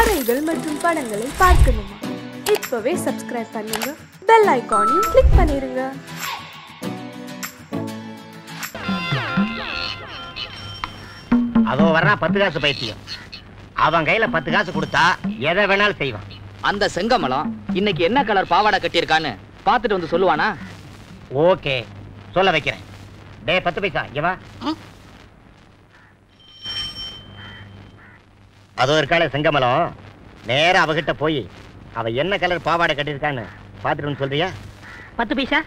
கதைகள் மற்றும் படங்களை பார்க்கணுமா? இப்பவே சப்ஸ்கிரைப் பண்ணுங்க, பெல் ஐகானையும் கிளிக் பண்ணிருங்க. அதோ வர்றா 10 காசு பைத்தியம். அவன் கையில 10 காசு கொடுத்தா எதை வேணாலும் செய்வான். அந்த செங்கமலம் இன்னைக்கு என்ன கலர் பாவாடை கட்டியிருக்கான்னு பார்த்துட்டு வந்து சொல்லுவானா? ஓகே, சொல்ல வைக்கிறேன். டே 10 பைசா இங்க வா. அதோ இருக்காளே செங்கமலம், நேரா அவகிட்ட போய் அவ என்ன கலர் பாவாடை கட்டியிருக்கான்னு பார்த்துட்டு வந்து சொல்றியா? 10 பைசா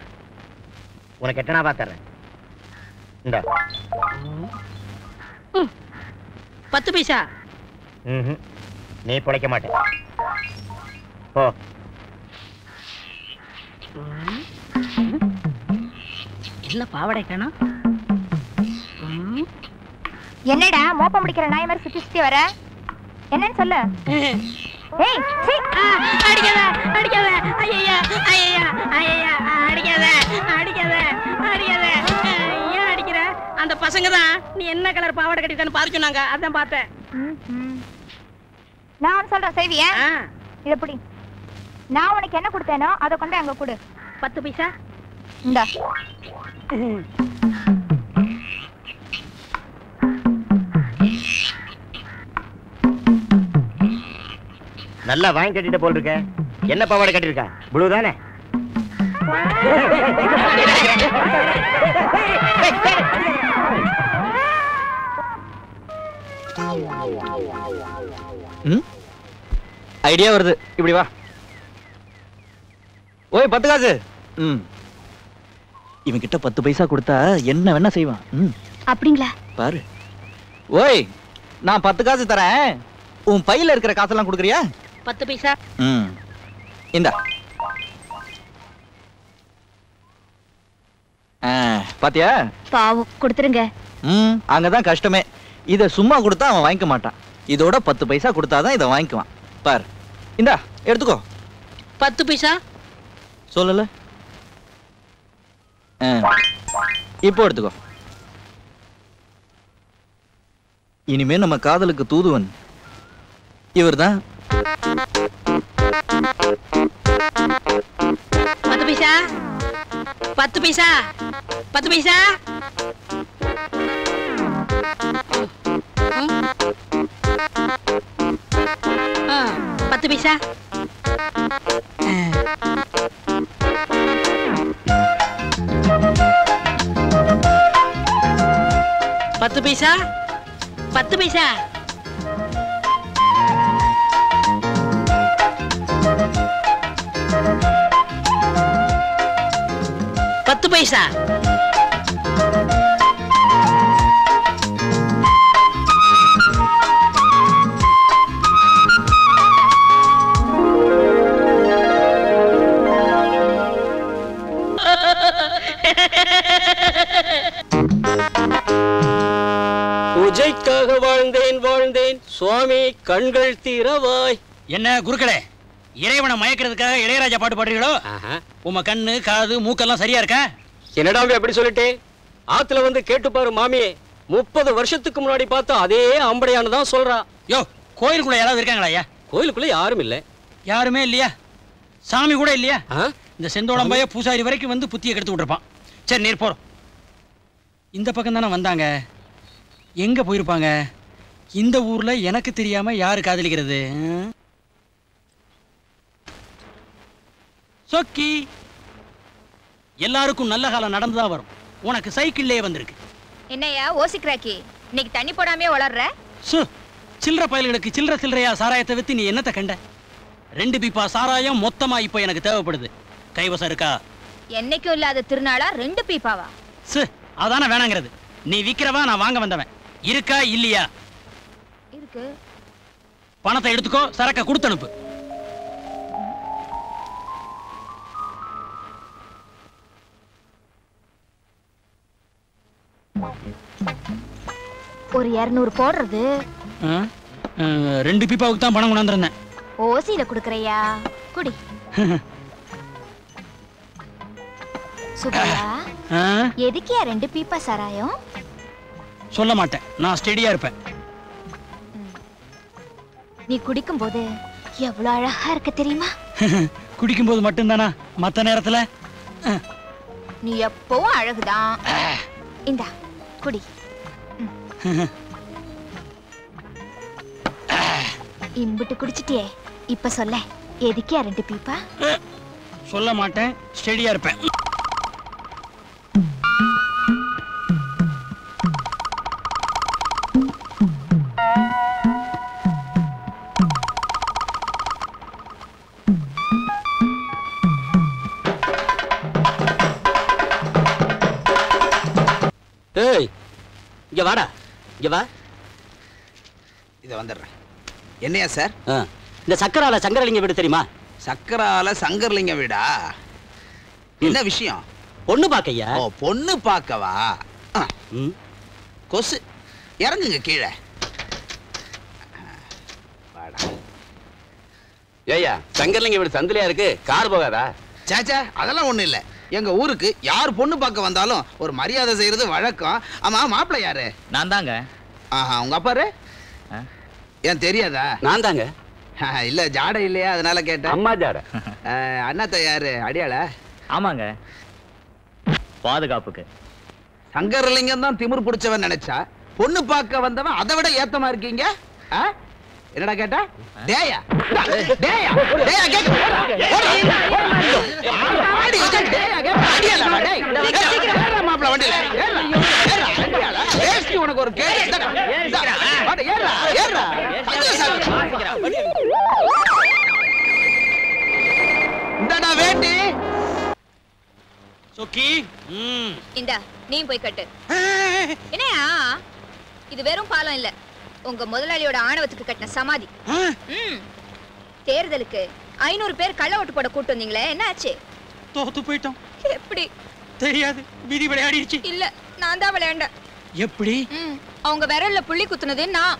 உனக்கு எட்டனா பாத்துறேன். இந்த 10 பைசா நீ பிழைக்க மாட்டே. போ. இல்ல பாவாடை காணோம். என்னடா மோப்ப முடிக்கிற நாய் மாதிரி சுத்தி சுத்தி வர? என்னன்னு சொல்லு. ஏய் சீ, அடிக்காத அடிக்காத, ஐயா ஐயா ஐயா, அடிக்காத அடிக்காத அடிக்காத. ஏன் அடிக்கிற? அந்த பசங்க தான் நீ என்ன கலர் பாவாடை கட்டிருக்கான்னு பார்க்க சொன்னாங்க, அதான் பார்த்தேன். நான் சொல்றேன் செய்வியா? இத புடி. நான் உனக்கு என்ன கொடுத்தேனோ அதை கொண்டு அங்க கொடு. 10 பைசா இந்தா. நல்லா வாங்கி கட்டிட்ட போல் இருக்க. என்ன பாவாடை கட்டிருக்கா? ப்ளூ தானே? ஐடியா வருது, இப்படி வா. ஓய் 10 காசு. இவன் கிட்ட 10 பைசா கொடுத்தா என்ன வேணா செய்வான். அப்படிங்களா? பாரு. ஓய், நான் 10 காசு தரேன், உன் பையில இருக்கிற காசெல்லாம் கொடுக்குறியா? 10 பைசா. இந்தா. பாத்தியா? பாவம், கொடுத்துருங்க. அங்கதான் கஷ்டமே. இத சும்மா கொடுத்தா அவன் வாங்கிக்க மாட்டான். இதோட 10 பைசா கொடுத்தாதான் இதை வாங்கிக்குவான். பாரு, இந்தா எடுத்துக்கோ. 10 பைசா சொல்லல. இப்போ எடுத்துக்கோ. இனிமே நம்ம காதலுக்கு தூதுவன் இவர்தான். 10 பைசா 10 பைசா 10 பைசா. 10 பைசா. 10 பைசா 10 பைசா. 10 பைசா. பூஜைக்காக வாழ்ந்தேன் வாழ்ந்தேன் சுவாமி கண்கள் தீரவாய். என்ன குருக்களே, இறைவனை மயக்கிறதுக்காக இளையராஜா பாட்டு பாடுறீங்களோ? உங்க கண்ணு காது மூக்கெல்லாம் சரியா இருக்கா? என்னடா எப்படி சொல்லிட்டே? ஆத்துல வந்து கேட்டுப்பாரு மாமியே, 30 வருஷத்துக்கு முன்னாடி பார்த்தா அதே ஆம்படையானு தான் சொல்றா. யோ, கோயிலுக்குள்ள யாராவது இருக்காங்களா ஐயா? கோயிலுக்குள்ள யாரும் இல்ல. யாருமே இல்லையா? சாமி கூட இல்லையா? இந்த செந்தோளம்பைய பூசாரி வரைக்கும் வந்து புத்தியை கெடுத்து விட்டுருப்பான். சரி, நீர் போறோம். இந்த பக்கம் தானே வந்தாங்க, எங்க போயிருப்பாங்க? இந்த ஊர்ல எனக்கு தெரியாம யாரு காதலிக்கிறது? சொக்கி, எல்லாருக்கும் நல்ல காலம் நடந்துதான் வரும். உனக்கு சைக்கிள்லயே வந்திருக்கு. என்னையா ஓசிக்ராக்கி, இன்னைக்கு தண்ணி போடாமே வளர்ற? சில்லற பயல்களுக்கு சில்லற சில்லறையா சாராயத்தை வித்து நீ என்னத்தை கண்ட? 2 பீப்பா சாராயம் மொத்தமா இப்ப எனக்கு தேவைப்படுது. கைவசம் இருக்கா? என்னைக்கும் இல்லாத திருநாளா 2 பீப்பாவா? அதான வேணாங்கிறது. நீ விக்கிறவா, நான் வாங்க வந்தவன். இருக்கா இல்லையா? இருக்கு. பணத்தை எடுத்துக்கோ, சரக்க கொடுத்து அனுப்பு. ஒரு 200 போடுறது. 2 பீப்பாவுக்கு தான் பணம் கொண்டாந்துருந்தேன். ஓசியில குடுக்கறையா? குடி. சுபையா, எதுக்கியா 2 பீப்பா சாராயம்? சொல்ல மாட்டேன், நான் ஸ்டெடியா இருப்பேன். நீ குடிக்கும் போது எவ்வளவு அழகா இருக்க தெரியுமா? குடிக்கும் போது மட்டும்தானா? மத்த நேரத்துல நீ எப்பவும் அழகுதான். இந்தா குடி. இம்புட்டு குடிச்சிட்டியே, இப்ப சொல்ல எதுக்கே 2 பீப்பா? சொல்ல மாட்டேன், ஸ்டெடியா இருப்பேன். ஏய், இங்க வாடா, இங்க வா. இதை வந்துடுறேன். என்னையா சார்? இந்த சக்கரால சங்கரலிங்க வீடு தெரியுமா? சக்கரால சங்கர்லிங்க வீடா? என்ன விஷயம்? பொண்ணு பாக்கையா? ஓ, பொண்ணு பார்க்கவா? கொசு, இறங்குங்க கீழே. ஏய்யா, சங்கர்லிங்க வீடு சந்திலையா இருக்கு, கார் போகாதா? சாச்சா, அதெல்லாம் ஒண்ணும் இல்ல. எங்க ஊருக்கு யார் பொண்ணு பார்க்க வந்தாலும் ஒரு மரியாதை செய்யறது வழக்கம். ஆமா, மாப்பிள்ளை யாரு? நான் தாங்க. ஆஹா, உங்க அப்பாரு? ஏன் தெரியாதா? நான் தாங்க. இல்ல, ஜாடை இல்லையா, அதனால கேட்டேன். அம்மா ஜாட. அண்ணாத்த யாரு? அடியாள? ஆமாங்க, பாதுகாப்புக்கு. சங்கரலிங்கம் தான் திமிர் பிடிச்சவன் நினைச்சா, பொண்ணு பார்க்க வந்தவன் அதை விட ஏத்தமா இருக்கீங்க. என்னடா கேட்டா? டேயா டேயா டேயா கேக்க ஆடி வச்ச டேயா கேக்க அடியல டேய் ஏறா மாப்ள வண்டில ஏறா அடியல ஏஸ்டி உனக்கு ஒரு கேஸ் வாட ஏறா ஏறா இந்தடா வேட்டி சொக்கி. இந்தா நீ போய் கட்டு. என்னையா இது வெறும் பாலம் இல்ல, உங்க முதலாளியோட ஆணவத்துக்கு கட்டின சமாதி. தேர்தலுக்கு 500 பேர் கள்ள ஓட்டு போட கூட்டு வந்தீங்களே, என்ன ஆச்சு? தோத்து போயிட்டோம். எப்படி தெரியாது, விதி விளையாடிடுச்சு. இல்ல, நான் தான் விளையாண்டேன். எப்படி? அவங்க விரல்ல புள்ளி குத்துனது நான்.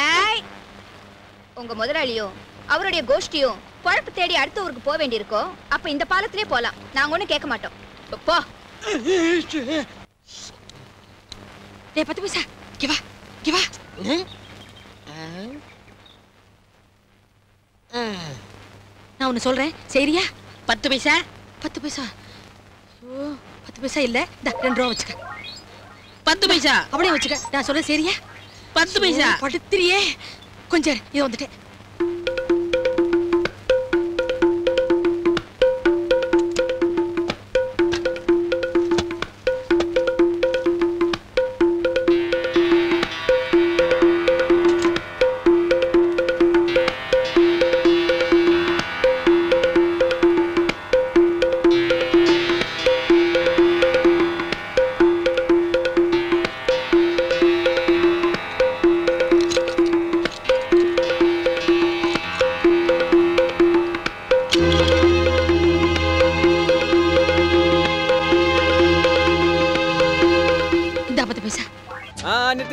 ஏய், உங்க முதலாளியும் அவருடைய கோஷ்டியும் குழப்பு தேடி அடுத்த ஊருக்கு போக வேண்டியிருக்கோ, அப்ப இந்த பாலத்திலே போலாம். நாங்க ஒண்ணும் கேட்க மாட்டோம். போ. டேய் 10 பைசா, இங்க வா இங்க வா. நான் ஒண்ணு சொல்றேன், சரியா? 10 பைசா. 10 பைசா. ஓ, 10 பைசா இல்ல, இந்த 2 ரூபா வச்சுக்க. 10 பைசா அப்படியே வச்சுக்க. நான் சொல்றேன், சரியா? 10 பைசா. படுத்துறியே. கொஞ்சம் இது வந்துட்டேன்.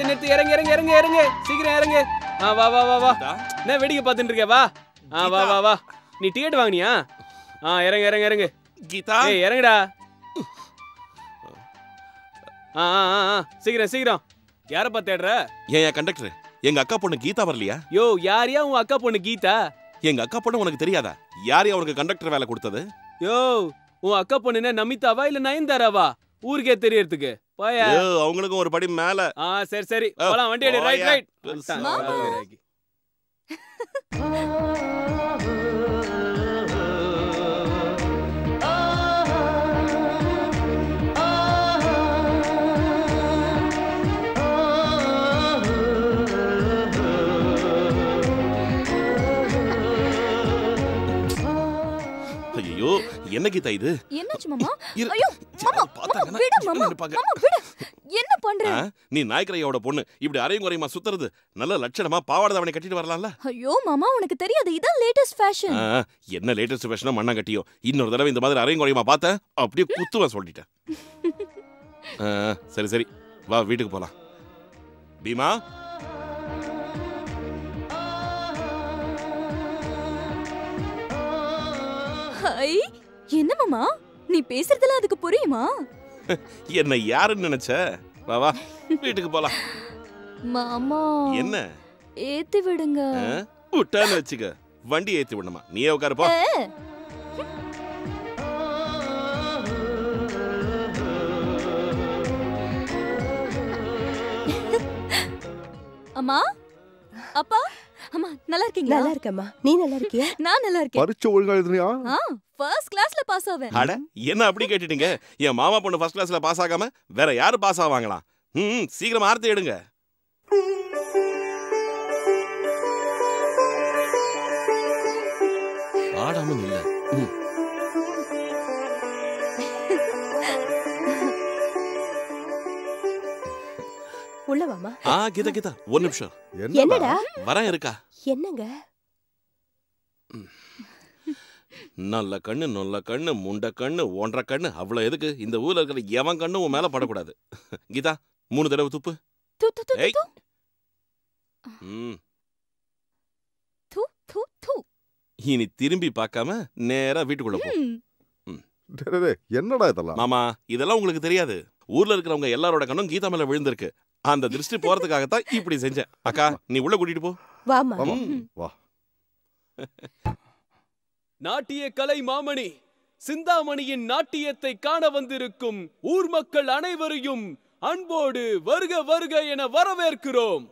நிறுத்து, இறங்கு இறங்கு இறங்கு இறங்கு, சீக்கிரம் இறங்கு. வா வா வா வா. என்ன வேடிக்கை பார்த்துட்டு இருக்க? வா. வா வா வா. நீ டிக்கெட் வாங்கினியா? இறங்கு இறங்கு இறங்கு. கீதா, ஏய் இறங்குடா. சீக்கிரம் சீக்கிரம். யார பார்த்து தேடுற? ஏன் கண்டக்டர், எங்க அக்கா பொண்ணு கீதா வரலையா? யோ, யாரையா உன் அக்கா பொண்ணு கீதா? எங்க அக்கா பொண்ணு உனக்கு தெரியாதா? யாரையா உனக்கு கண்டக்டர் வேலை கொடுத்தது? யோ, உன் அக்கா பொண்ணு என்ன நமிதாவா இல்ல நயன்தாராவா? ஊருக்கே தெரியறதுக்கு பாயா. அவங்களுக்கும் ஒரு படி மேல. சரி சரி, போலாம். வண்டி எடு. Right right. ஐயோ, என்ன கீதா இது? என்னாச்சு மாமா? ஐயோ மாமா, மாமா விடு மாமா. மாமா விடு. என்ன பண்ற? நீ நாய்க்கரையோட பொண்ணு இப்படி அரையும் குறையுமா சுத்துறது நல்ல லட்சணமா? பாவாடை அவனை கட்டிட்டு வரலாம்ல? ஐயோ மாமா, உனக்கு தெரியாது, இதான் லேட்டஸ்ட் ஃபேஷன். என்ன லேட்டஸ்ட் ஃபேஷனா? மண்ணா கட்டியோ. இன்னொரு தடவை இந்த மாதிரி அரையும் குறையுமா பார்த்த அப்படியே குத்துவேன் சொல்லிட்டேன். சரி சரி, வா வீட்டுக்கு போலாம். பீமா, ஹாய். என்ன மாமா, நீ பேசுறதுல அதுக்கு புரியுமா? என்ன யாருன்னு நினைச்ச? வா வா வீட்டுக்கு போலாம். மாமா, என்ன? ஏத்தி விடுங்க. விட்டான்னு வச்சுக்க வண்டி ஏத்தி விடணுமா? நீயே உட்காருப்பா. அம்மா அப்பா அம்மா நல்லா இருக்கீங்களா? நல்லா இருக்கேம்மா. நீ நல்லா இருக்கியா? நான் நல்லா இருக்கேன். பரீட்சை ஒழுங்கா எழுதுனியா? ஃபர்ஸ்ட் கிளாஸ்ல பாஸ் ஆவேன். அட என்ன அப்படி கேட்டிட்டீங்க? என் மாமா பொண்ணு ஃபர்ஸ்ட் கிளாஸ்ல பாஸ் ஆகாம வேற யாரு பாஸ் ஆவாங்களாம்? சீக்கிரம் ஆர்த்தி எடுங்க. ஆடாம இல்ல. உள்ள வாமா. கீதா கீதா ஒரு நிமிஷம். என்னடா? வரேன் இருக்கா? என்னங்க? நல்ல கண்ணு நொல்ல கண்ணு முண்ட கண்ணு ஒன்றரை கண்ணு அவ்வளவு எதுக்கு? இந்த ஊர்ல இருக்கிற எவன் கண்ணு உன் மேல படக்கூடாது. கீதா 3 தடவை துப்பு. ஏய். இனி திரும்பி பார்க்காம நேரா வீட்டுக்குள்ள போ. என்னடா இதெல்லாம்? மாமா இதெல்லாம் உங்களுக்கு தெரியாது. ஊர்ல இருக்கிறவங்க எல்லாரோட கண்ணும் கீதா மேல விழுந்திருக்கு. அந்த திருஷ்டி போறதுக்காகத்தான் இப்படி செஞ்சேன். அக்கா நீ உள்ள கூட்டிட்டு போ. வாமா. வா. நாட்டிய கலை மாமணி சிந்தாமணியின் நாட்டியத்தை காண வந்திருக்கும் ஊர் மக்கள் அனைவரையும் அன்போடு வருக வருக என வரவேற்கிறோம்.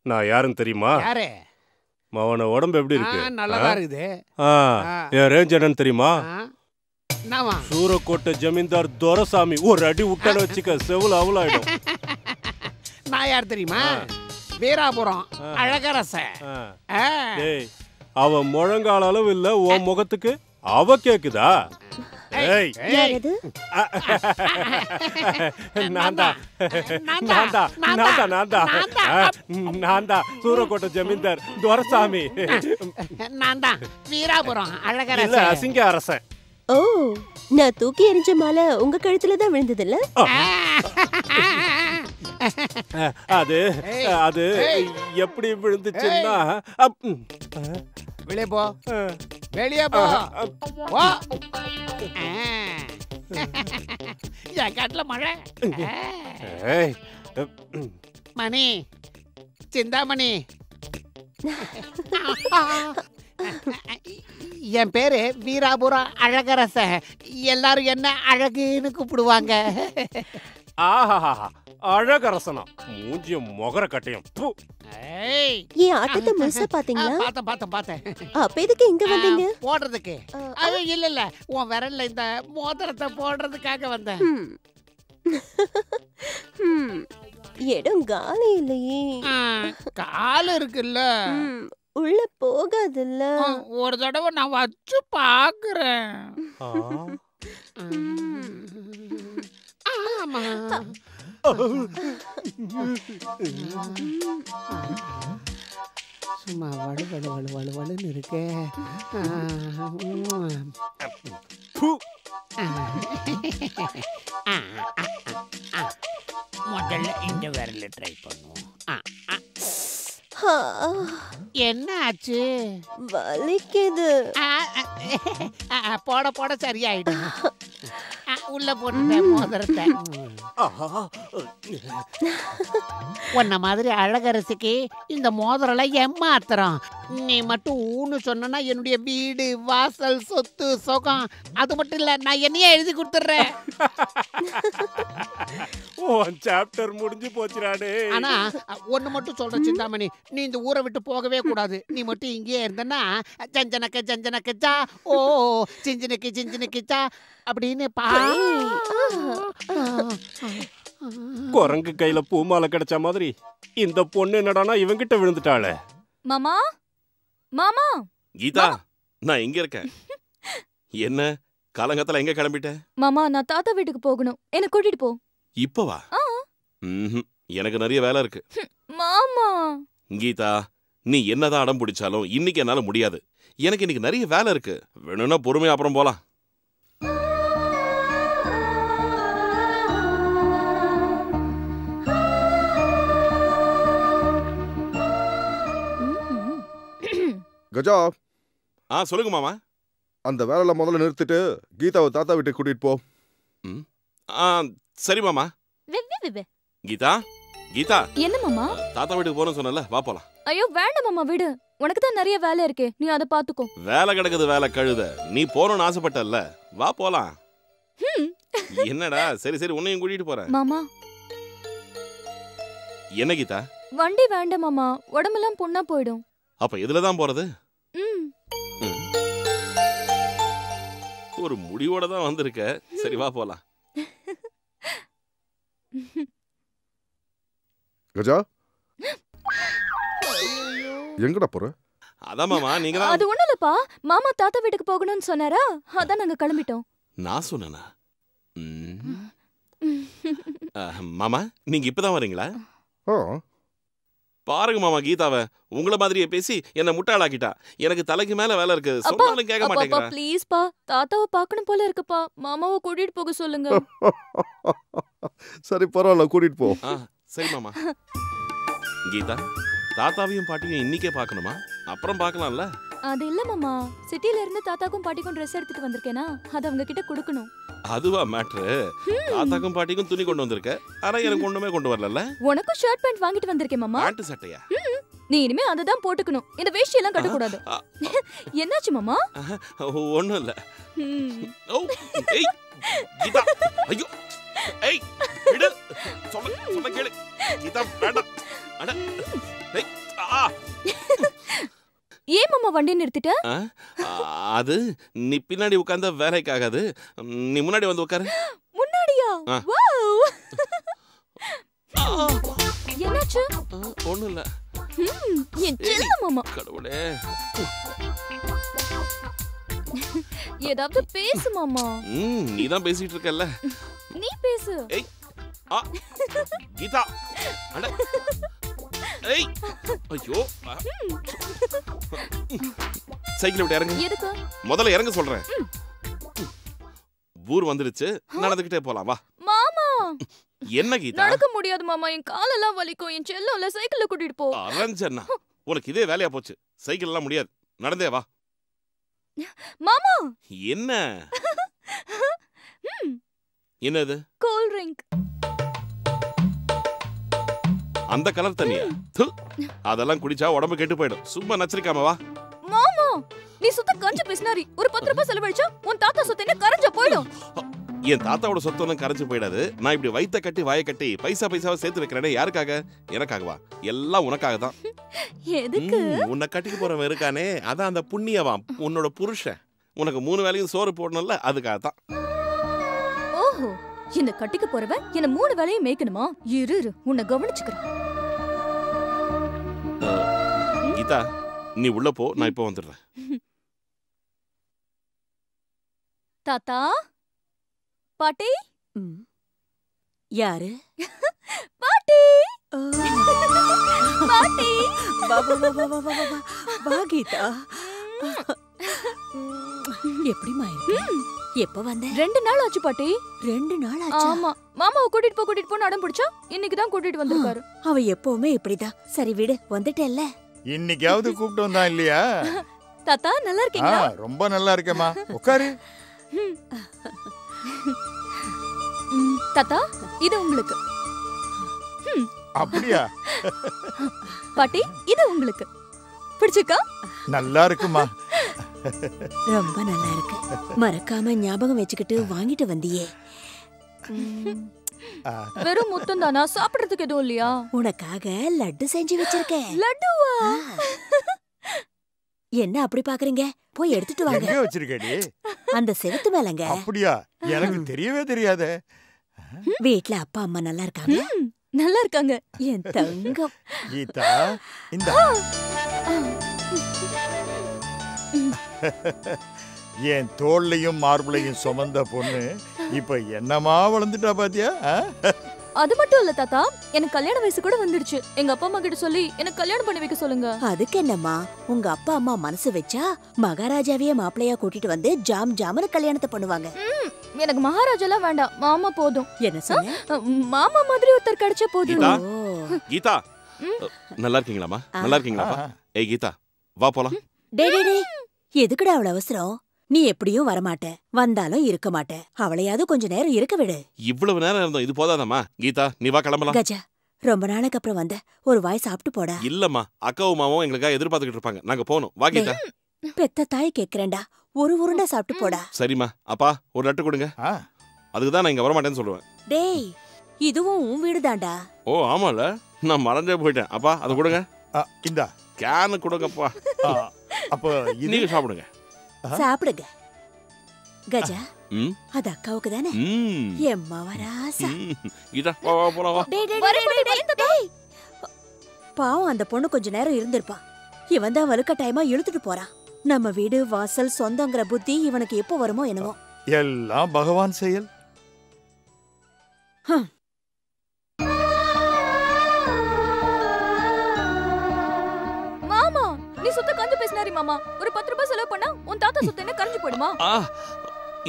நான் யாருன்னு தெரியுமா? அவன உடம்பு எப்படி இருக்கு? நல்லா இருக்குது. என் ரேஞ்ச் என்னன்னு தெரியுமா? சூரக்கோட்டை ஜமீன்தார் துரசாமி. ஒரு அடி விட்டான்னு வச்சுக்க செவுல அவளாயிடும். நான் யார் தெரியுமா? வீராபுரம் அழகரச. அவ முழங்கால அளவு இல்ல உன் முகத்துக்கு. அவ கேக்குதா? சூரக்கோட்டை ஜமீன்தார் துரசாமி. வீராபுரம் அழகரச அசிங்க அரசன். ஓ, நான் தூக்கி எறிஞ்ச மாலை உங்க கழுத்துல தான் விழுந்ததில்ல? அது அது எப்படி விழுந்துச்சுன்னா வெளியே போ, வெளியே போ. என் காட்டுல மழை. மணி சிந்தாமணி. என் பேரு வீராபுரம் அழகரச. எல்லாரும் என்ன அழகுன்னு கூப்பிடுவாங்க. அழகரசனா? மூஞ்சிய மொகர கட்டையும். என் ஆட்டத்தை முழுசா பாத்தீங்களா? பார்த்தேன். அப்ப எதுக்கு இங்க வந்தீங்க? போடுறதுக்கு. இல்ல உன் விரல்ல இந்த மோதிரத்தை போடுறதுக்காக வந்தேன். இடம் காலி இல்லையே. கால் இருக்குல்ல, உள்ள போகாதுல்ல. ஒரு தடவை நான் வச்சு பாக்குறேன். ஆமா. சும்மா வலு வலு வலு வலு வலுன்னு இருக்கே. முதல்ல இந்த விரல ட்ரை பண்ணுவோம். என்ன ஆச்சு? வலிக்குது. போட போட சரியாயிடும். உள்ள போட்டு மோதிரத்தை. உன்ன மாதிரி அழகரசிக்கு இந்த மோதிரம் ஏமாத்திரம். நீ மட்டும் ஊன்னு சொன்னா என்னுடைய வீடு வாசல் சொத்து சுகம் அது மட்டும் இல்ல நான் என்னையே எழுதி கொடுத்துறேன். சாப்டர் முடிஞ்சு போச்சுறானே. ஆனா ஒண்ணு மட்டும் சொல்றேன் சிந்தாமணி, நீ இந்த ஊரை விட்டு போகவே கூடாது. நீ மட்டும் இங்கேயே இருந்தன்னா ஜஞ்சனக்கச்சா ஓ சிஞ்சனக்கச்சா அப்படின்னு குரங்கு கையில பூமாலை கிடைச்ச மாதிரி இந்த பொண்ணு என்னடானா இவங்கிட்ட விழுந்துட்டாளே. மாமா மாமா கீதா, நான் இங்க இருக்கேன். என்ன காலங்கத்துல எங்க கிளம்பிட்ட? மாமா நான் தாத்தா வீட்டுக்கு போகணும், என்ன கூட்டிட்டு போ. இப்பவா? எனக்கு நிறைய வேலை இருக்கு. மாமா கீதா, நீ என்னதான் அடம் பிடிச்சாலும் இன்னைக்கு என்னால முடியாது. எனக்கு இன்னைக்கு நிறைய வேலை இருக்கு. வேணும்னா பொறுமையா அப்புறம் போலாம். கஜா. சொல்லுங்க மாமா. அந்த வேலையில முதல்ல நிறுத்திட்டு கீதாவை தாத்தா வீட்டுக்கு கூட்டிட்டு போ. சரி மாமா. கீதா கீதா, என்ன மாமா? தாத்தா வீட்டுக்கு போறேன்னு சொன்னல, வா போலாம். ஐயோ வேண்டாம் மாமா, விடு. உனக்கு தான் நிறைய வேலை இருக்கே, நீ அதை பாத்துக்கோ. வேலை கிடக்குது வேலை கழுத. நீ போறோம்னு ஆசைப்பட்டல்ல, வா போலாம். என்னடா? சரி சரி, உன்னையும் கூட்டிட்டு போறேன். மாமா என்ன கீதா? வண்டி வேண்டாம் மாமா, உடம்பெல்லாம் புண்ணா போயிடும். அப்ப இதுலதான் போறது? ஒரு முடிவோட தான் வந்திருக்க. சரி வா போலாம். கஜா, எங்கடா போற? அதான் மாமா, நீங்க தான். அது ஒண்ணு இல்லப்பா, மாமா தாத்தா வீட்டுக்கு போகணும்னு சொன்னாரா, அதான் நாங்க கிளம்பிட்டோம். நான் சொன்னேனா? மாமா, நீங்க இப்பதான் வரீங்களா? பாருங்க மாமா, கீதாவை உங்கள மாதிரியே பேசி என்ன முட்டாளாக்கிட்டா. எனக்கு தலைக்கு மேல வேலை இருக்கு, சொன்னாலும் கேட்க மாட்டேங்கிறா. ப்ளீஸ் பா, தாத்தாவை பார்க்கணும் போல இருக்குப்பா, மாமாவை கூட்டிட்டு போக சொல்லுங்க. சரி பரவாயில்ல, கூட்டிட்டு போ. சரி மாமா. கீதா, தாத்தாவையும் பாட்டியும் இன்னைக்கே பார்க்கணுமா? அப்புறம் பார்க்கலாம்ல? அது இல்ல மாமா, சிட்டில இருந்து தாத்தாக்கும் பாட்டிக்கும் ட்ரெஸ் எடுத்துட்டு வந்திருக்கேனா, அது அவங்க கிட்ட கொடுக்கணும். அதுவா மேட்ரு? தாத்தாக்கும் பாட்டிக்கும் துணி கொண்டு வந்திருக்க, ஆனா எனக்கு ஒண்ணுமே கொண்டு வரல. உனக்கும் ஷர்ட் பேண்ட் வாங்கிட்டு வந்திருக்கேன் மாமா. பேண்ட் சட்டையா? நீ இனிமே அததான் போட்டுக்கணும், இந்த வேஷ்டி எல்லாம் கட்ட கூடாது. என்னாச்சு மாமா? ஒண்ணும் இல்ல. ஏய் கீதா, ஐயோ ஏய் விடு, சொல்ல கேளு கீதா, வேண்டாம். அட ஏய் ஏன் மாமா வண்டி நிறுத்திட்ட? அது நீ பின்னாடி உட்கார்ந்த வேலைக்கு ஆகாது, நீ முன்னாடி வந்து உட்காரு. முன்னாடியா? வாவ்! என்னாச்சு? ஒண்ணும் இல்ல. என் செல்ல மாமா. கடவுளே, ஏதாவது பேசு மாமா. நீ தான் பேசிட்டு இருக்கல்ல, நீ பேசு. ஏய் கீதா, அட ஏய் ஐயோ, சைக்கிள் விட்டு இறங்கு. எதுக்கு? முதல்ல இறங்க சொல்றேன். ஊர் வந்துடுச்சு, நடந்துகிட்டே போலாம் வா. மாமா என்ன கீதா? நடக்க முடியாது மாமா, என் காலெல்லாம் வலிக்கும். என் செல்லம்ல சைக்கிள்ல கூட்டிட்டு போ. அரஞ்சன்னா உனக்கு இதே வேலையா போச்சு. சைக்கிள் எல்லாம் முடியாது, நடந்தே வா. மாமா என்ன? என்னது? Cool drink. அந்த கலர் தண்ணியா? அதெல்லாம் குடிச்சா உடம்பு கெட்டு போயிடும். சும்மா நச்சரிக்காம வா. மாமா நீ சுத்த கஞ்ச பேசினாரி. ஒரு 10 ரூபாய் செலவழிச்சா உன் தாத்தா சொத்து என்ன கரைஞ்சு போயிடும். என் தாத்தாவோட சொத்து ஒன்றும் கரைஞ்சு போயிடாது. நான் இப்படி வயித்த கட்டி வாயை கட்டி பைசாவை சேர்த்து வைக்கிறேனே, யாருக்காக? எனக்காகவா? எல்லாம் உனக்காக தான். எதுக்கு? உன்னை கட்டிக்கு போறவன் இருக்கானே, அதான் அந்த புண்ணியவான், உன்னோட புருஷன். உனக்கு 3 வேளையும் சோறு போடணும்ல, அதுக்காக தான். ஓஹோ, இந்த கட்டிக்கு போறவன் என்ன 3 வேளையும் மேய்க்கணுமா? இரு உன்னை கவனிச்சுக்கிறேன். கீதா, நீ உள்ள போ, நான் இப்போ வந்துடுறேன். தாத்தா, பாட்டி. யாரு? பாட்டி. பாட்டி. வா கீதா. எப்படிமா இருக்கு? எப்ப வந்த? 2 நாள் ஆச்சு பாட்டி. 2 நாள் ஆச்சு? ஆமா, மாமாவை கூட்டிட்டு போ அடம் பிடிச்சா இன்னைக்கு தான் கூட்டிட்டு வந்திருக்காரு. அவ எப்பவுமே இப்படிதான். சரி விடு, வந்துட்டல்ல. இன்னைக்காவது கூப்பிட்டு வந்தான் இல்லையா? தாத்தா நல்லா இருக்கீங்களா? ரொம்ப நல்லா இருக்கேம்மா, உட்காரு. தாத்தா இது உங்களுக்கு. அப்படியா? பாட்டி இது உங்களுக்கு. பிடிச்சிருக்கா? நல்லா இருக்குமா. ரொம்ப நல்லா இருக்கு. மறக்காம ஞாபகம் வச்சுக்கிட்டு வாங்கிட்டு வந்தியே. வெறும் முத்தம் தானா? சாப்பிடுறதுக்கு எதுவும் இல்லையா? உனக்காக லட்டு செஞ்சு வச்சிருக்கேன். லட்டுவா? என்ன அப்படி பாக்குறீங்க? போய் எடுத்துட்டு வாங்க. எங்க வச்சிருக்கடி? அந்த செவுத்து மேலங்க. அப்படியா? எனக்கு தெரியவே தெரியாதே. வீட்ல அப்பா அம்மா நல்லா இருக்காங்க? நல்லா இருக்காங்க என் தங்கம். கீதா இந்த என் தோள்லையும் மார்புலையும் சுமந்த பொண்ணு இப்ப என்னமா வளர்ந்துட்டா பாத்தியா? அது மட்டும் இல்ல தாத்தா, எனக்கு கல்யாண வயசு கூட வந்துடுச்சு. எங்க அப்பா அம்மா கிட்ட சொல்லி எனக்கு கல்யாணம் பண்ணி வைக்க சொல்லுங்க. அதுக்கு என்னம்மா, உங்க அப்பா அம்மா மனசு வச்சா மகாராஜாவையே மாப்பிள்ளையா கூட்டிட்டு வந்து ஜாம் ஜாமனு கல்யாணத்தை பண்ணுவாங்க. எனக்கு மகாராஜாலாம் வேண்டாம், மாமா போதும். என்ன சொன்ன? மாமா மாதிரி ஒருத்தர் கிடைச்சா போதும். கீதா நல்லா இருக்கீங்களாமா? நல்லா இருக்கீங்களா? ஏய் கீதா வா போலாம். டேய் எதுக்குடா அவ்வளவு அவசரம்? நீ எப்படியும் வரமாட்ட, வந்தாலும் இருக்க மாட்ட. அவளையாவது கொஞ்ச நேரம் இருக்க விடு. இவ்வளவு நேரம் இருந்தோம், இது போதாதாமா? கீதா நீ வா கிளம்பலாம். கஜா, ரொம்ப நாளைக்கு அப்புறம் வந்த, ஒரு வாய் சாப்பிட்டு போடா. இல்லம்மா, அக்காவும் மாமாவும் எங்களுக்காக எதிர்பார்த்துக்கிட்டு இருப்பாங்க, நாங்க போகணும். வா கீதா. பெத்த தாய் கேக்குறேன்டா, ஒரு உருண்டை சாப்பிட்டு போடா. சரிம்மா. அப்பா ஒரு லட்டு கொடுங்க. அதுக்குதான் நான் இங்க வரமாட்டேன்னு சொல்லுவேன். டேய், இதுவும் உன் வீடுதான்டா. ஓ ஆமால, நான் மறந்தே போயிட்டேன். அப்பா அதை கொடுங்க. இந்தா கேனு கொடுங்கப்பா. அப்போ நீங்க சாப்பிடுங்க. சாப்பிடுங்க. கஜா, ம் அது அக்காவுக்கு தானே? எம்மா வராசா. கீதா வா வா போலாம் வா. டேய், பாவம் அந்த பொண்ணு கொஞ்ச நேரம் இருந்திருப்பா. இவன் தான் வலுக்க டைமா இழுத்துட்டு போறான். நம்ம வீடு வாசல் சொந்தங்கிற புத்தி இவனுக்கு எப்போ வருமோ என்னவோ. எல்லாம் பகவான் செயல். மாமா, நீ சுத்த கஞ்சு பேசினாரி மாமா. ஒரு 10 ரூபாய் செலவு பண்ணா உன் தாத்தா சொத்து என்ன கரைஞ்சு போயிடுமா?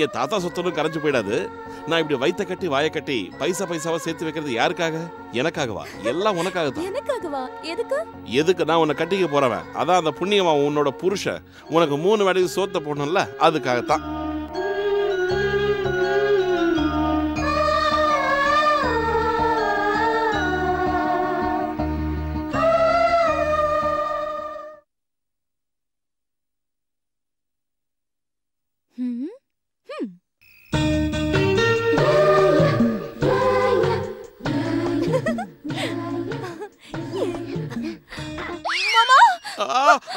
என் தாத்தா சொத்துன்னு கரைஞ்சு போயிடாது. நான் இப்படி வயித்த கட்டி வாயை கட்டி பைசாவா சேர்த்து வைக்கிறது யாருக்காக? எனக்காகவா? எல்லாம் உனக்காக தான். எனக்காகவா? எதுக்கு? எதுக்கு? நான் உன்னை கட்டிக்க போறவன். அதான் அந்த புண்ணியமா உன்னோட புருஷன் உனக்கு 3 வேளைக்கு சோத்த போடணும்ல, அதுக்காகத்தான்.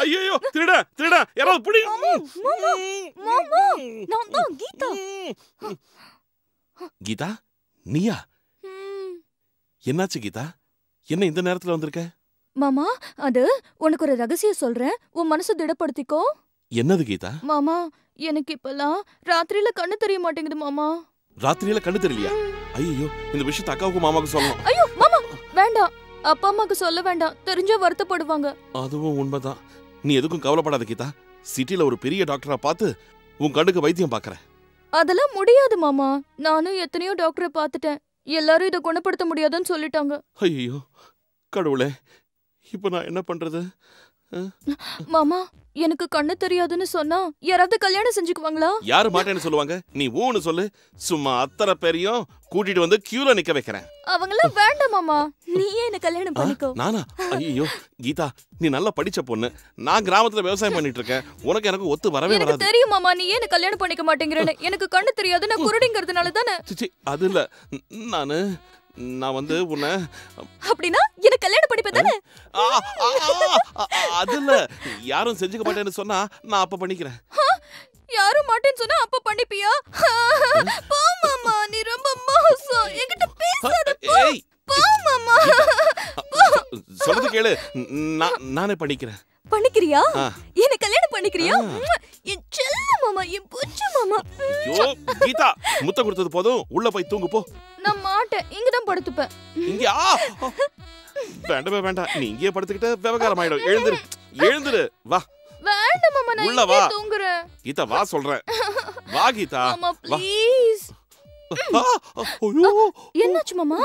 ஐயோ திருட யாராவது புடி. கீதா நீயா? என்னாச்சு கீதா? என்ன இந்த நேரத்துல வந்திருக்க? மாமா, அது உனக்கு ஒரு ரகசியம் சொல்றேன், உன் மனசு திடப்படுத்திக்கோ. என்னது கீதா? மாமா, எனக்கு இப்பெல்லாம் ராத்திரியில கண்ணு தெரிய மாட்டேங்குது மாமா. ராத்திரியில கண்ணு தெரியலையா? ஐயோ, இந்த விஷயத்தை அக்காவுக்கு மாமாவுக்கு சொல்லணும். ஐயோ மாமா வேண்டாம், அப்பா அம்மாக்கு சொல்ல வேண்டாம், தெரிஞ்சா வருத்தப்படுவாங்க. அதுவும் உண்மைதான். நீ எதுக்கும் கவலைப்படாத கீதா. சிட்டில ஒரு பெரிய டாக்டரா பார்த்து உன் கண்ணுக்கு வைத்தியம் பாக்குறேன். அதெல்லாம் முடியாது மாமா. நானும் எத்தனையோ டாக்டரை பார்த்துட்டேன், எல்லாரும் இதை குணப்படுத்த முடியாதுன்னு சொல்லிட்டாங்க. ஐயோ கடவுளே, இப்ப நான் என்ன பண்றது? மாமா, எனக்கு கண்ணு தெரியாதுன்னு சொன்னா யாராவது கல்யாணம் செஞ்சுக்குவாங்களா? யாரு மாட்டேன்னு சொல்லுவாங்க? நீ ஊன்னு சொல்லு. சும்மா அத்தனை பேரையும் கூட்டிட்டு வந்து கியூல நிக்க வைக்கிறேன். அவங்களாம் வேண்டாம் மாமா, நீயே என்ன கல்யாணம் பண்ணிக்கோ. நானா? ஐயோ கீதா, நீ நல்லா படிச்ச பொண்ணு. நான் கிராமத்துல விவசாயம் பண்ணிட்டு இருக்கேன். உனக்கு எனக்கு ஒத்து வரவே வராது. எனக்கு தெரியும் மாமா, நீ ஏன் கல்யாணம் பண்ணிக்க மாட்டேங்கிறேன்னு. எனக்கு கண்ணு தெரியாது, நான் குருடிங்கிறதுனால தானே. அது இல்ல, நான் வந்து உன்னை அப்படின்னா எனக்கு கல்யாணம் பண்ணிப்ப தானே? அது இல்ல, யாரும் செஞ்சுக்க மாட்டேன்னு சொன்னா நான் அப்ப பண்ணிக்கிறேன். யாரும் மாட்டேன்னு சொன்னா அப்ப பண்ணிப்பியா? போ மாமா, நீ ரொம்ப மோசம். என்கிட்ட பேசாத. போ மாமா. சொல்றது கேளு, நானே பண்ணிக்கிறேன். பண்ணிக்கிறியா? என்ன கல்யாணம் பண்ணிக்கிறியா? என் செல்ல மாமா, என் புச்சு மாமா. ஐயோ கீதா, முத்த கொடுத்தது போதும், உள்ள போய் தூங்கு போ. நான் மாட்டேன், இங்க தான் படுத்துப்பேன். இங்க வேண்டவே வேண்டாம், நீ இங்கே படுத்துக்கிட்ட விவகாரம் ஆயிடும். எழுந்துரு வா. வேண்டாம் மாமா, நான் உள்ள வா. இங்கே தூங்குறேன். கீதா வா சொல்றேன். வா கீதா. மாமா ப்ளீஸ். ஐயோ என்னாச்சு மாமா?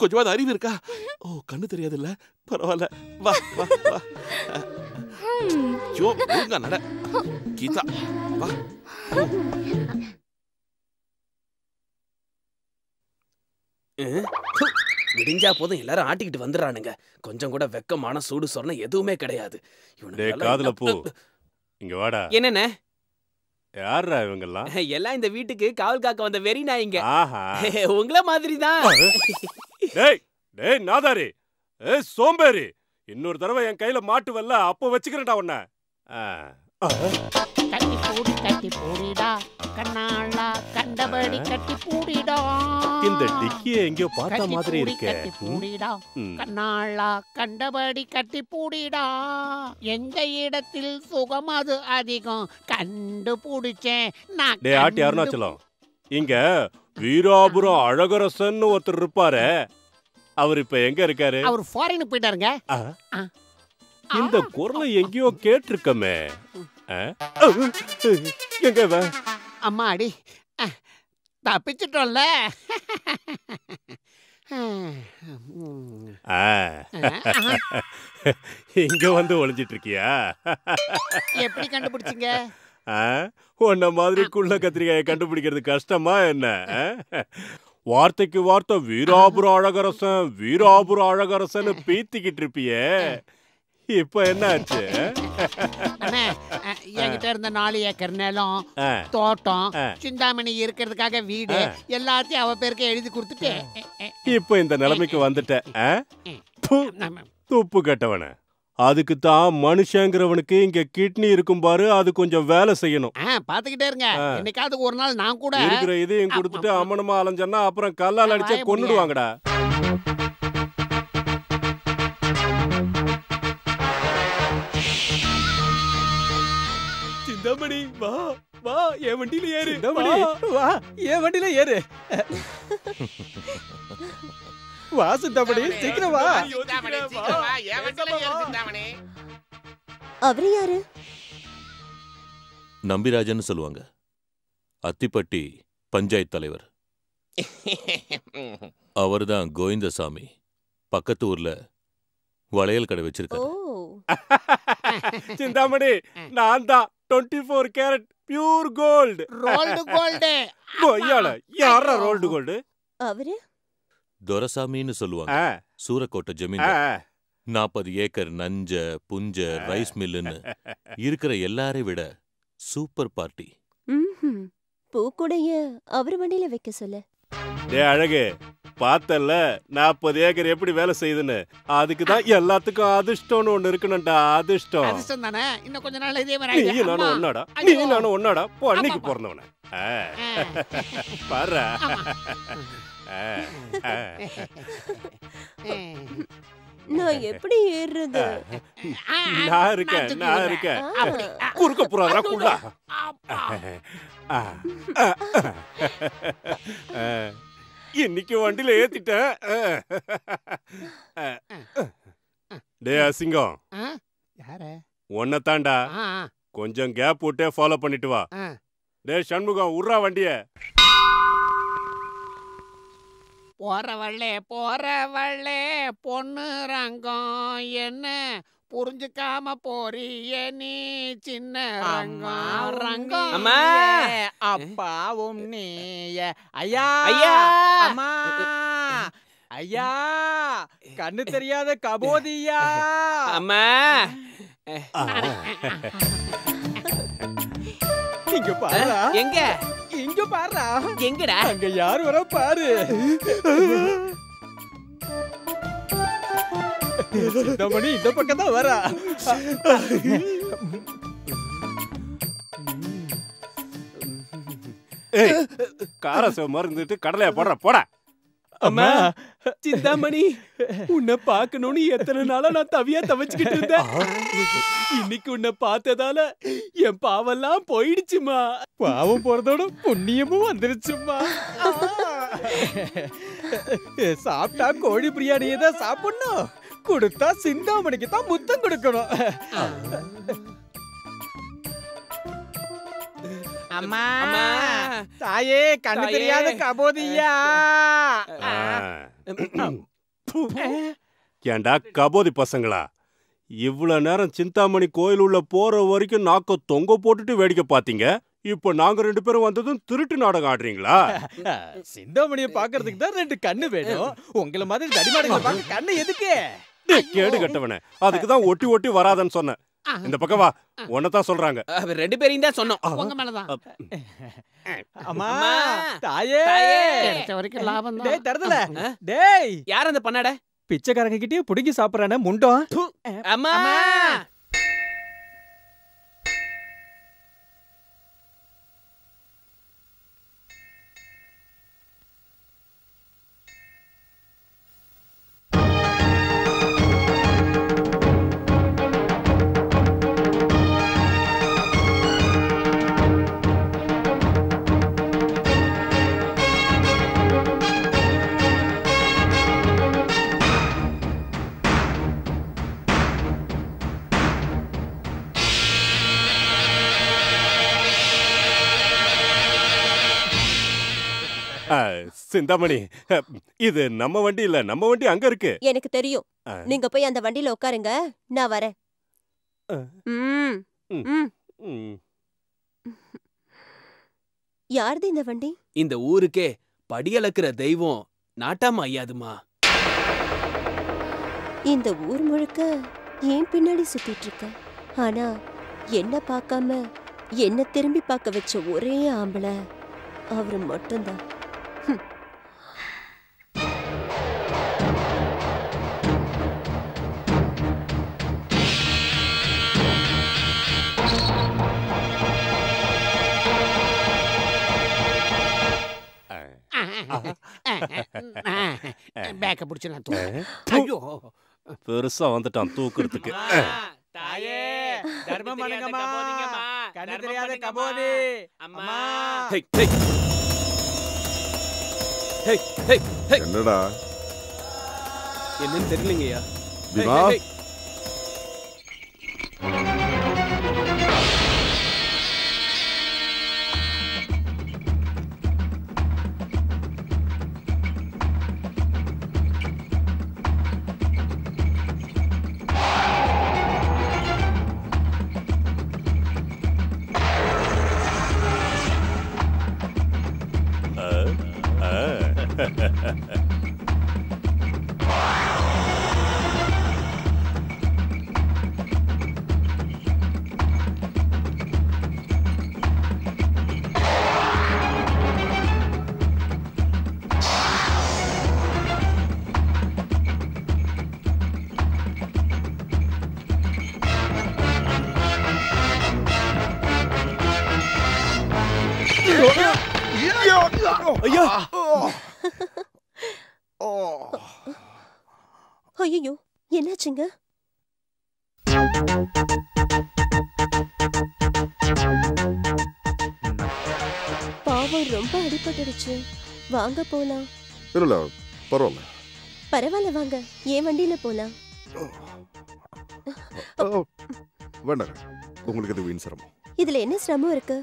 கொஞ்சமாவது அறிவு இருக்கா? ஓ கண்ணு தெரியாது இல்ல, பரவாயில்ல. வா வா வா. ஐயோ ஒழுங்கா நட கீதா, வா. விடிஞ்சா போதும் எல்லாரும் ஆட்டிக்கிட்டு வந்துடுறானுங்க. கொஞ்சம் கூட வெக்கமான சூடு சொன்ன எதுவுமே கிடையாது. காதுல பூ இங்க வாடா. என்னண்ணே? யாரா இவங்கெல்லாம்? எல்லாம் இந்த வீட்டுக்கு காவல் காக்க வந்த வெறி நாய்ங்க. உங்கள மாதிரி தான். டேய் டேய் நாதாரி, ஏய் சோம்பேறி, இன்னொரு தடவை என் கையில மாட்டுவல்ல, அப்போ வச்சுக்கிறேன்டா உன்னை. கட்டி பூடிடா கண்ணாளா, கண்டபடி கட்டி பூடிடா. இந்த டிக்கியை எங்கேயோ பார்த்த மாதிரி இருக்கு. கட்டி பூடிடா கண்ணாளா, கண்டபடி கட்டி பூடிடா. எந்த இடத்தில் சுகம் அது அதிகம் கண்டுபிடிச்சேன் நான். டேய் ஆட்டி அருணாச்சலம், இங்க வீராபுரம் அழகரசன் ஒருத்தர் இருப்பாரு, அவர் இப்ப எங்க இருக்காரு? அவர் ஃபாரினுக்கு போயிட்டாருங்க. இந்த குரலை எங்கேயோ கேட்டிருக்கமே. எங்க அம்மாடி, தப்பிச்சிட்டோம்ல. இங்க வந்து ஒளிஞ்சிட்டு இருக்கியா? எப்படி கண்டுபிடிச்சீங்க? உன்ன மாதிரி குள்ள கத்திரிக்காயை கண்டுபிடிக்கிறது கஷ்டமா என்ன? வார்த்தைக்கு வார்த்தை வீராபுரம் அழகரசன் வீராபுரம் அழகரசன் பீத்திக்கிட்டு இருப்பியே, இப்ப என்ன ஆச்சு? என்கிட்ட இருந்த 4 ஏக்கர் நிலம், தோட்டம், சிந்தாமணி இருக்கிறதுக்காக வீடு எல்லாத்தையும் அவ பேருக்கு எழுதி கொடுத்துட்டு இப்ப இந்த நிலைமைக்கு வந்துட்ட. துப்பு கட்டவன. அதுக்கு தான் மனுஷங்கிறவனுக்கு இங்க கிட்னி இருக்கும் பாரு, அது கொஞ்சம் வேலை செய்யணும். பாத்துக்கிட்டே இருங்க, என்னைக்காவது ஒரு நாள் நான் கூட இருக்கிற இதையும் கொடுத்துட்டு அம்மனமா அலைஞ்சன்னா அப்புறம் கல்லால் அடிச்சே கொன்னுடுவாங்கடா. சிந்தாமணி வா வா, என் வண்டியில ஏறு. வா என் வண்டியில ஏறு. வா சிந்தாமணி, சீக்கிரம் வா. அவரு யாரு? நம்பிராஜன் சொல்லுவாங்க, அத்திப்பட்டி பஞ்சாயத்து தலைவர். அவர்தான் கோவிந்தசாமி. பக்கத்து ஊர்ல வளையல் கடை வச்சிருக்காரு. சிந்தாமணி, நான் தான் 24 carat pure gold. Rolled gold. கொய்யால யாரா ரோல்டு கோல்டு? அவரு துரசாமின்னு சொல்லுவாங்க. சூரக்கோட்டை ஜமீன். 40 ஏக்கர் நஞ்ச புஞ்ச ரைஸ் மில்லுன்னு இருக்கிற எல்லாரையும் விட சூப்பர் பார்ட்டி. பூக்குடைய அவர் வண்டியில வைக்க சொல்ல. டே அழகு, பார்த்தல்ல 40 ஏக்கர் எப்படி வேலை செய்யுதுன்னு. அதுக்கு தான் எல்லாத்துக்கும் அதிர்ஷ்டம்னு ஒண்ணு இருக்கணும்டா. அதிர்ஷ்டம் அதிர்ஷ்டம் தானே. இன்னும் கொஞ்ச நாள் இதே மாதிரி நீ நானும் ஒன்னாடா, நீ நானும் ஒன்னாடா. அன்னைக்கு பிறந்தவன பாரு. நான் எப்படி ஏறுறது? நான் இருக்கேன். குறுக்க புறாதா குள்ளா. இன்னைக்கு வண்டியில ஏத்திட்டேன். டே அசிங்கம், ஒன்ன தாண்டா. கொஞ்சம் கேப் விட்டே ஃபாலோ பண்ணிட்டு வா. டே சண்முகம், உர்றா வண்டிய. போறவள்ளே பொண்ணு ரங்கம், என்ன புரிஞ்சுக்காம போறிய நீ சின்ன ரங்கம். ரங்கம் அம்மா, அப்பாவும் நீய. ஐயா ஐயா, அம்மா, ஐயா, கண்ணு தெரியாத கபோதியா. அம்மா, இங்க பாரு. எங்க? இங்க பாரு. எங்கடா? அங்க யாரு வர பாரு. சிந்தாமணி இந்த பக்கம் தான் வரா. காரச மறந்துட்டு கடலையா போடுற போட. அம்மா, சிந்தாமணி, உன்னை பார்க்கணும்னு எத்தனை நாளா நான் தவியா தவிச்சுக்கிட்டு இருந்தேன். இன்னைக்கு உன்னை பார்த்ததால என் பாவெல்லாம் போயிடுச்சுமா. பாவம் போறதோட புண்ணியமும் வந்துருச்சுமா. சாப்பிட்டா கோழி பிரியாணியை தான் சாப்பிடணும், கொடுத்தா சிந்தாமணிக்கு தான் முத்தம் கொடுக்கணும். அம்மா, தாயே, கண்ணு தெரியாத கபோதியா. ஏண்டா கபோதி பசங்களா, இவ்வளவு நேரம் சிந்தாமணி கோயில் உள்ள போற வரைக்கும் நாக்க தொங்க போட்டுட்டு வேடிக்கை பாத்தீங்க. இப்போ நாங்க 2 பேரும் வந்ததும் திருட்டு நாடகம் ஆடுறீங்களா? சிந்தாமணியை பாக்குறதுக்கு தான் 2 கண்ணு வேணும். உங்கள மாதிரி தடிமாடுகளை பார்க்க கண்ணு எதுக்கு? கேடு கட்டவனே, அதுக்கு தான் ஒட்டி ஒட்டி வராதன்னு சொன்னேன். இந்த பக்கம் வா, உன்னதான் சொல்றாங்க. 2 பேரையும் தான் சொன்னோம். உங்க மேலதான். அம்மா தாயே, கிடைச்ச வரைக்கும் லாபம் தான். டேய் தரதல, டேய் யார் அந்த பண்ணாட? பிச்சைக்காரங்க கிட்டயே புடிங்கி சாப்பிடுறானே முண்டம். அம்மா சிந்தாமணி, இது நம்ம வண்டி இல்ல, நம்ம வண்டி அங்க இருக்கு. எனக்கு தெரியும். நீங்க போய் அந்த வண்டியில உட்காருங்க, நான் வரேன். யாருது இந்த வண்டி? இந்த ஊருக்கே படியளக்குற தெய்வம் நாட்டாம ஐயாதுமா. இந்த ஊர் முழுக்க ஏன் பின்னாடி சுத்திட்டு இருக்க? ஆனா என்ன பார்க்காம என்ன திரும்பி பார்க்க வச்ச ஒரே ஆம்பளை அவரு மட்டும்தான். பேக்க பிடிச்சு நான் ஐயோ பெருசா வந்துட்டான் தூக்குறதுக்கு. தாயே தர்மம் பண்ணுங்கம்மா, கண்ணு தெரியாத கபோதி. அம்மா என்னடா என்னன்னு தெரியலங்கய்யா. தினா ஐயோ என்னாச்சுங்க? பாவம் ரொம்ப அடிபட்டுடுச்சு. வாங்க போலாம். இல்ல பரவாயில்ல பரவாயில்ல வாங்க, என் வண்டியில போலாம். வேண்டாம், உங்களுக்கு இது வீண் சிரமம். இதுல என்ன சிரமம் இருக்கு?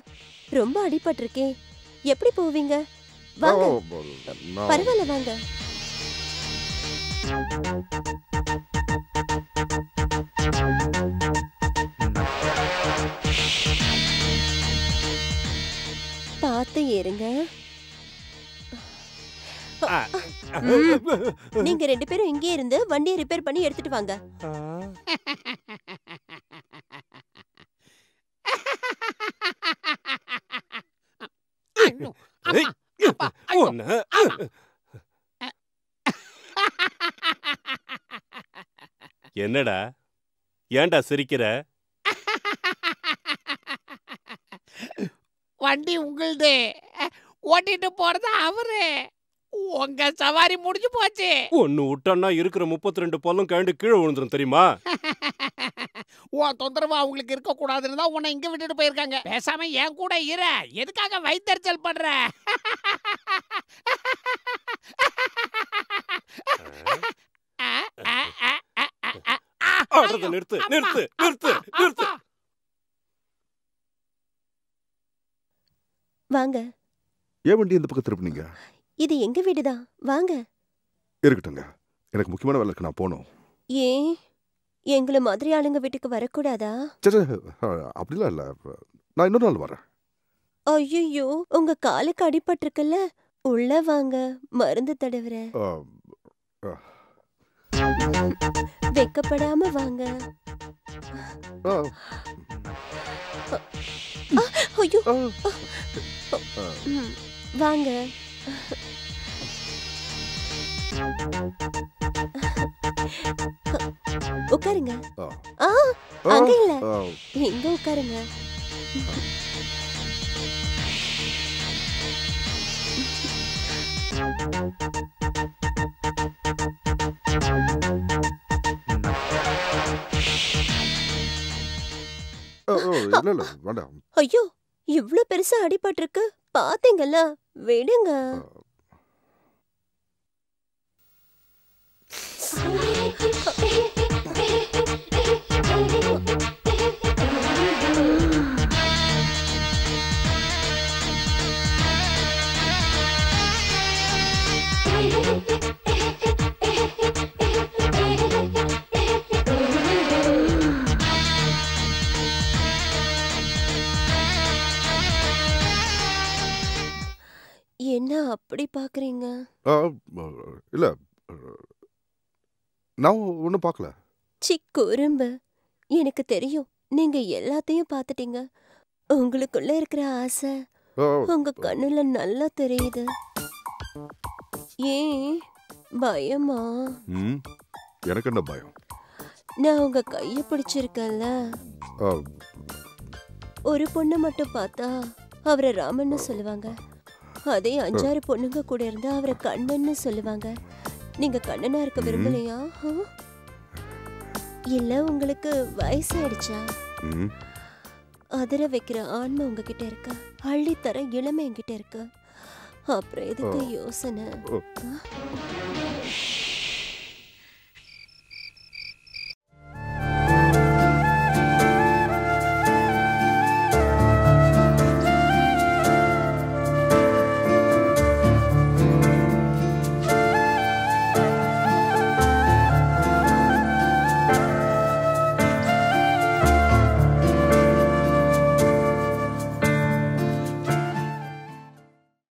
ரொம்ப அடிபட்டிருக்கேன். எப்படி போவீங்க? வாங்க. பரவாயில்ல வாங்க. பார்த்து ஏறுங்க. நீங்க 2 பேரும் இங்கே இருந்து வண்டியை ரிப்பேர் பண்ணி எடுத்துட்டு வாங்க. என்னடா, ஏன்டா சிரிக்கிற? வண்டி உங்களுது, ஓட்டிட்டு போறது அவரு. உங்க சவாரி முடிஞ்சு போச்சு. ஒன்னு விட்டா இருக்கிற 32 பல்லும் கழண்டு கீழே விழுந்துரும் தெரியுமா? உன் தொந்தரவு அவங்களுக்கு இருக்க கூடாதுன்னு தான் உன்னை இங்க விட்டுட்டு போயிருக்காங்க. பேசாம என் கூட இரு. எதுக்காக வயித்தெரிச்சல் பண்ற? நிறுத்து நிறுத்து நிறுத்து நிறுத்து. வாங்க. ஏன் வண்டி இந்த பக்கம் திருப்பினீங்க? இது எங்க வீடுதான், வாங்க. இருக்கட்டுங்க, எனக்கு முக்கியமான வேலை இருக்கு, நான் போகணும். ஏன் எங்களை மாதிரி ஆளுங்க வீட்டுக்கு வரக்கூடாதா? சரி அப்படிலாம் இல்லை, நான் இன்னொரு நாள் வரேன். ஐயோ, உங்க காலுக்கு அடிபட்டிருக்குல்ல, உள்ள வாங்க, மருந்து தடவுறேன். வெக்கப்படாம வாங்க. ஐயோ, வாங்க. உட்காருங்க. அங்க இல்ல, இங்க உட்காருங்க. ஐயோ, இவ்ளோ பெருசா அடிபட்டிருக்கு, பாத்தீங்கல்ல, விடுங்க. என்ன அப்படி பாக்குறீங்க? இல்ல, நான் ஒன்னும் பார்க்கல. குறும்பு, எனக்கு தெரியும் நீங்க எல்லாத்தையும் பார்த்துட்டீங்க. உங்களுக்குள்ள இருக்கிற ஆசை உங்க கண்ணுல நல்லா தெரியுது. ஏன் பயமா? எனக்கு என்ன பயம்? நான் உங்க கைய பிடிச்சிருக்கேன்ல. ஒரு பொண்ணு மட்டும் பார்த்தா அவரை ராமன்னு சொல்லுவாங்க. அதே 5-6 பொண்ணுங்க கூட இருந்தா அவரை கண்ணன்னு சொல்லுவாங்க. நீங்க கண்ணனா இருக்க விரும்பலையா? இல்ல உங்களுக்கு வயசாயிடுச்சா? அதிர வைக்கிற ஆன்மை உங்ககிட்ட இருக்கா? அள்ளி தர இளமை என்கிட்ட இருக்கு. அப்புறம் எதுக்கு யோசனை?